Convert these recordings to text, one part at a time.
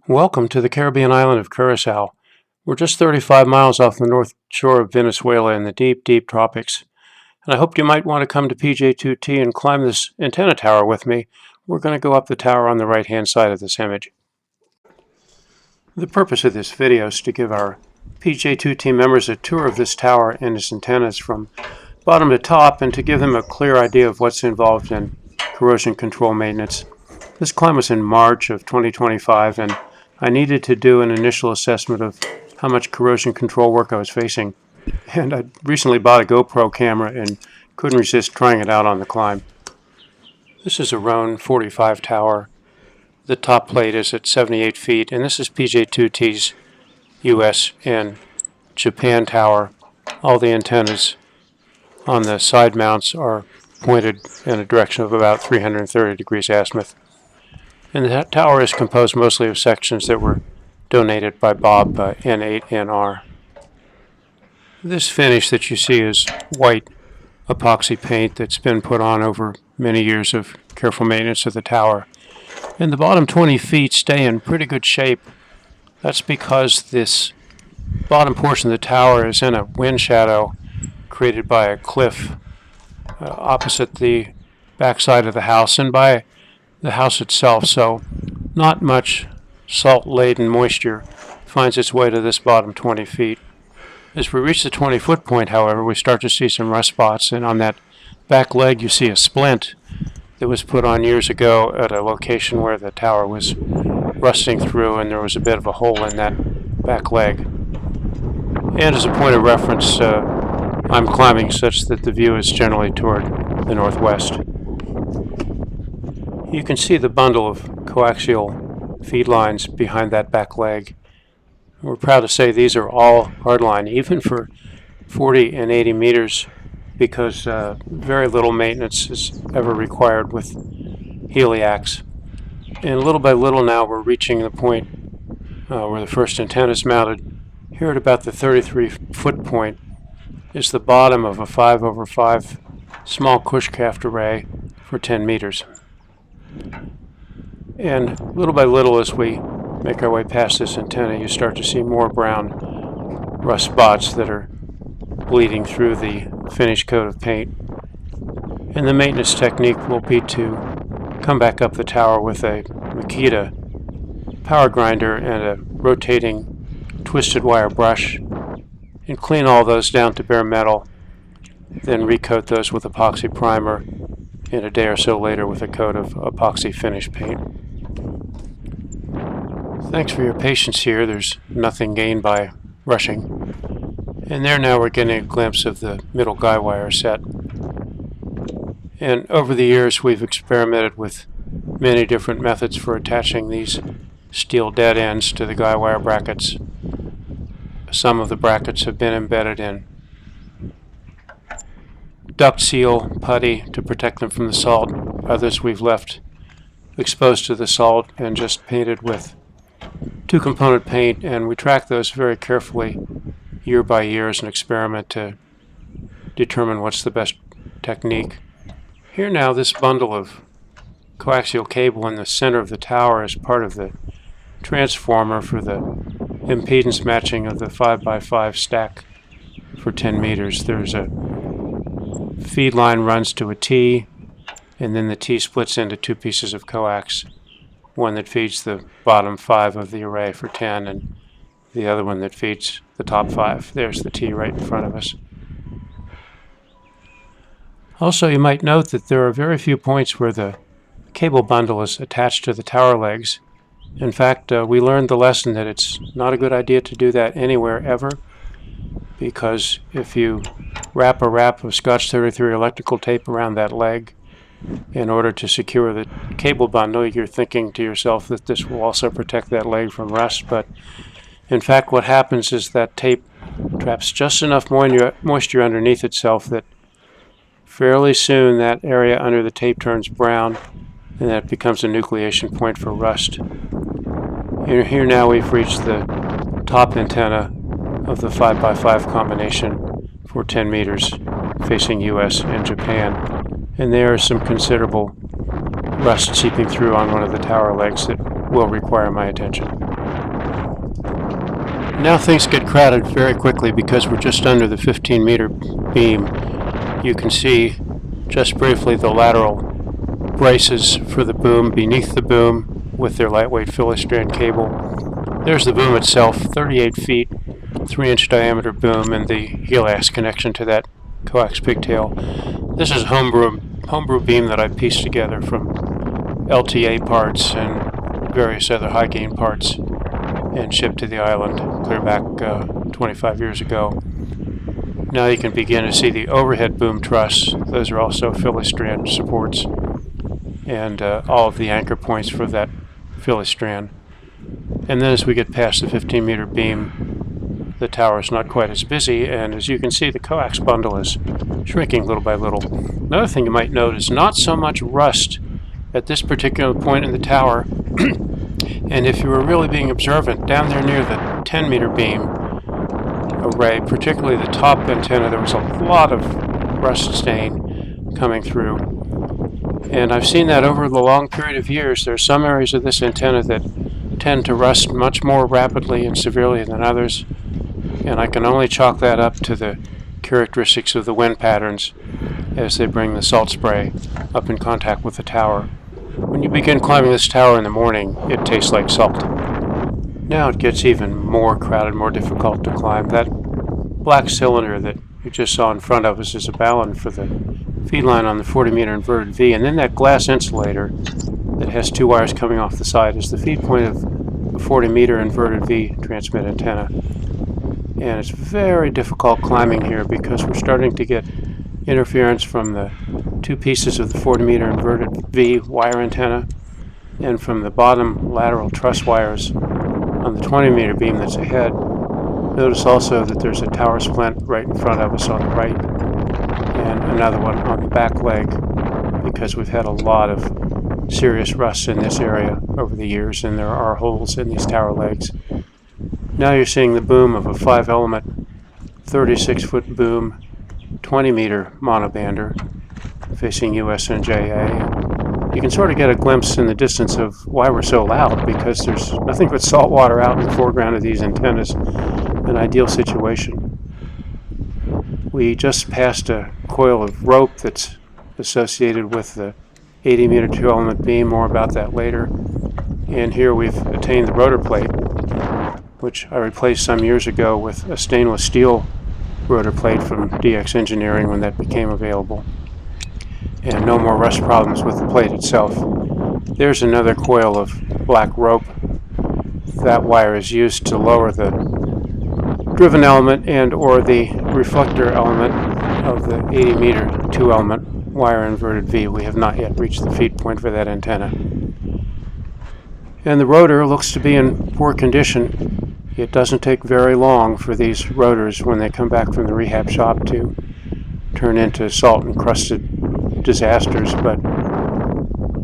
Welcome to the Caribbean island of Curacao. We're just 35 miles off the north shore of Venezuela in the deep, deep tropics. And I hoped you might want to come to PJ2T and climb this antenna tower with me. We're going to go up the tower on the right-hand side of this image. The purpose of this video is to give our PJ2T members a tour of this tower and its antennas from bottom to top, and to give them a clear idea of what's involved in corrosion control maintenance. This climb was in March of 2025, and I needed to do an initial assessment of how much corrosion control work I was facing. And I recently bought a GoPro camera and couldn't resist trying it out on the climb. This is a Roan 45 tower. The top plate is at 78 feet, and this is PJ2T's US and Japan tower. All the antennas on the side mounts are pointed in a direction of about 330 degrees azimuth. And the tower is composed mostly of sections that were donated by Bob N8NR. This finish that you see is white epoxy paint that's been put on over many years of careful maintenance of the tower. And the bottom 20 feet stay in pretty good shape. That's because this bottom portion of the tower is in a wind shadow created by a cliff opposite the backside of the house and by the house itself, so not much salt-laden moisture finds its way to this bottom 20 feet. As we reach the 20-foot point, however, we start to see some rust spots, and on that back leg you see a splint that was put on years ago at a location where the tower was rusting through, and there was a bit of a hole in that back leg. And as a point of reference, I'm climbing such that the view is generally toward the northwest. You can see the bundle of coaxial feed lines behind that back leg. We're proud to say these are all hardline, even for 40 and 80 meters, because very little maintenance is ever required with heliacs. And little by little now we're reaching the point where the first antenna is mounted. Here at about the 33-foot point is the bottom of a 5/5 small cushcraft array for 10 meters. And little by little, as we make our way past this antenna, you start to see more brown rust spots that are bleeding through the finished coat of paint. And the maintenance technique will be to come back up the tower with a Makita power grinder and a rotating twisted wire brush and clean all those down to bare metal, then recoat those with epoxy primer, and a day or so later with a coat of epoxy finish paint. Thanks for your patience here. There's nothing gained by rushing. And there now we're getting a glimpse of the middle guy wire set. And over the years we've experimented with many different methods for attaching these steel dead ends to the guy wire brackets. Some of the brackets have been embedded in duct seal putty to protect them from the salt. Others we've left exposed to the salt and just painted with two-component paint, and we track those very carefully year by year as an experiment to determine what's the best technique. Here now, this bundle of coaxial cable in the center of the tower is part of the transformer for the impedance matching of the 5x5 stack for 10 meters. There's a feed line runs to a T, and then the T splits into two pieces of coax, one that feeds the bottom 5 of the array for 10 and the other one that feeds the top 5. There's the T right in front of us. Also, you might note that there are very few points where the cable bundle is attached to the tower legs. In fact, we learned the lesson that it's not a good idea to do that anywhere ever, because if you wrap a wrap of Scotch 33 electrical tape around that leg in order to secure the cable bundle, you're thinking to yourself that this will also protect that leg from rust, but in fact what happens is that tape traps just enough moisture underneath itself that fairly soon that area under the tape turns brown, and that becomes a nucleation point for rust. Here now we've reached the top antenna of the 5x5 combination for 10 meters facing US and Japan, and there is some considerable rust seeping through on one of the tower legs that will require my attention. Now things get crowded very quickly because we're just under the 15-meter beam. You can see just briefly the lateral braces for the boom beneath the boom with their lightweight filistrand cable. There's the boom itself, 38 feet, 3-inch diameter boom, and the heliax connection to that coax pigtail. This is a homebrew beam that I pieced together from LTA parts and various other high gain parts and shipped to the island clear back 25 years ago. Now you can begin to see the overhead boom truss. Those are also filistrand supports and all of the anchor points for that filistrand. And then as we get past the 15-meter beam, the tower is not quite as busy, and as you can see, the coax bundle is shrinking little by little. Another thing you might note is not so much rust at this particular point in the tower, and if you were really being observant, down there near the 10-meter beam array, particularly the top antenna, there was a lot of rust stain coming through. And I've seen that over the long period of years. There are some areas of this antenna that tend to rust much more rapidly and severely than others, and I can only chalk that up to the characteristics of the wind patterns as they bring the salt spray up in contact with the tower. When you begin climbing this tower in the morning, it tastes like salt. Now it gets even more crowded, more difficult to climb. That black cylinder that you just saw in front of us is a balun for the feed line on the 40-meter inverted V, and then that glass insulator that has 2 wires coming off the side is the feed point of a 40-meter inverted V transmit antenna. And it's very difficult climbing here because we're starting to get interference from the 2 pieces of the 40-meter inverted V wire antenna and from the bottom lateral truss wires on the 20-meter beam that's ahead. Notice also that there's a tower splint right in front of us on the right and another one on the back leg because we've had a lot of serious rust in this area over the years, and there are holes in these tower legs. Now you're seeing the boom of a 5-element 36-foot boom 20-meter monobander facing USNJA. You can sort of get a glimpse in the distance of why we're so loud, because there's nothing but salt water out in the foreground of these antennas, an ideal situation. We just passed a coil of rope that's associated with the 80-meter 2-element beam, more about that later. And here we've attained the rotor plate, which I replaced some years ago with a stainless steel rotor plate from DX Engineering when that became available. And no more rust problems with the plate itself. There's another coil of black rope. That wire is used to lower the driven element and or the reflector element of the 80-meter 2-element wire inverted V. We have not yet reached the feed point for that antenna. And the rotor looks to be in poor condition. It doesn't take very long for these rotors, when they come back from the rehab shop, to turn into salt-encrusted disasters, but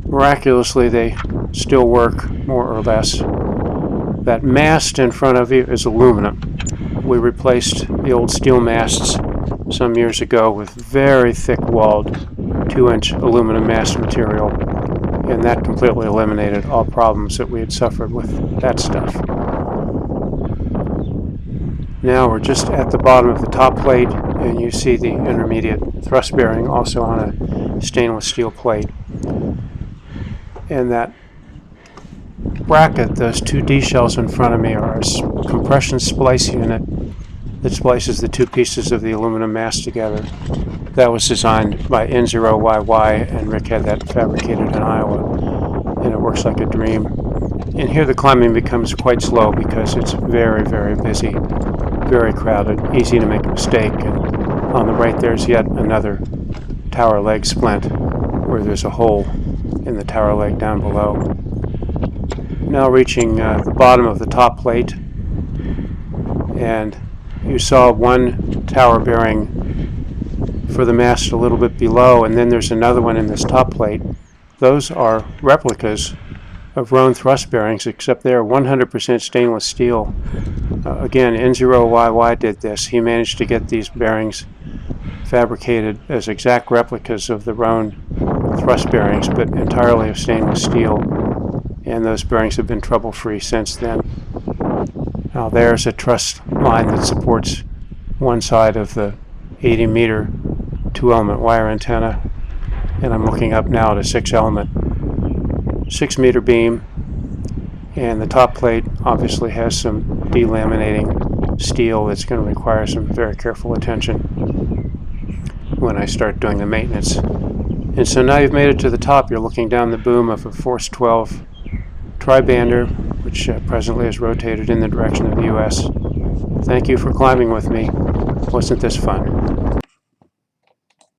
miraculously they still work, more or less. That mast in front of you is aluminum. We replaced the old steel masts some years ago with very thick-walled 2-inch aluminum mast material, and that completely eliminated all problems that we had suffered with that stuff. Now we're just at the bottom of the top plate, and you see the intermediate thrust bearing also on a stainless steel plate. And that bracket, those 2 D shells in front of me, are a compression splice unit that splices the 2 pieces of the aluminum mast together. That was designed by N0YY, and Rick had that fabricated in Iowa, and it works like a dream. And here the climbing becomes quite slow because it's very, very busy, very crowded, easy to make a mistake. And on the right there's yet another tower leg splint where there's a hole in the tower leg down below. Now reaching the bottom of the top plate, and you saw one tower bearing for the mast a little bit below, and then there's another one in this top plate. Those are replicas of Roan thrust bearings, except they are 100% stainless steel. Again, N0YY did this. He managed to get these bearings fabricated as exact replicas of the Roan thrust bearings, but entirely of stainless steel. and those bearings have been trouble-free since then. Now there's a truss line that supports one side of the 80-meter 2-element wire antenna, and I'm looking up now at a 6-element 6-meter beam, and the top plate obviously has some delaminating steel that's going to require some very careful attention when I start doing the maintenance. And so now you've made it to the top. You're looking down the boom of a Force 12 tri-bander, which presently is rotated in the direction of the US. Thank you for climbing with me. Wasn't this fun?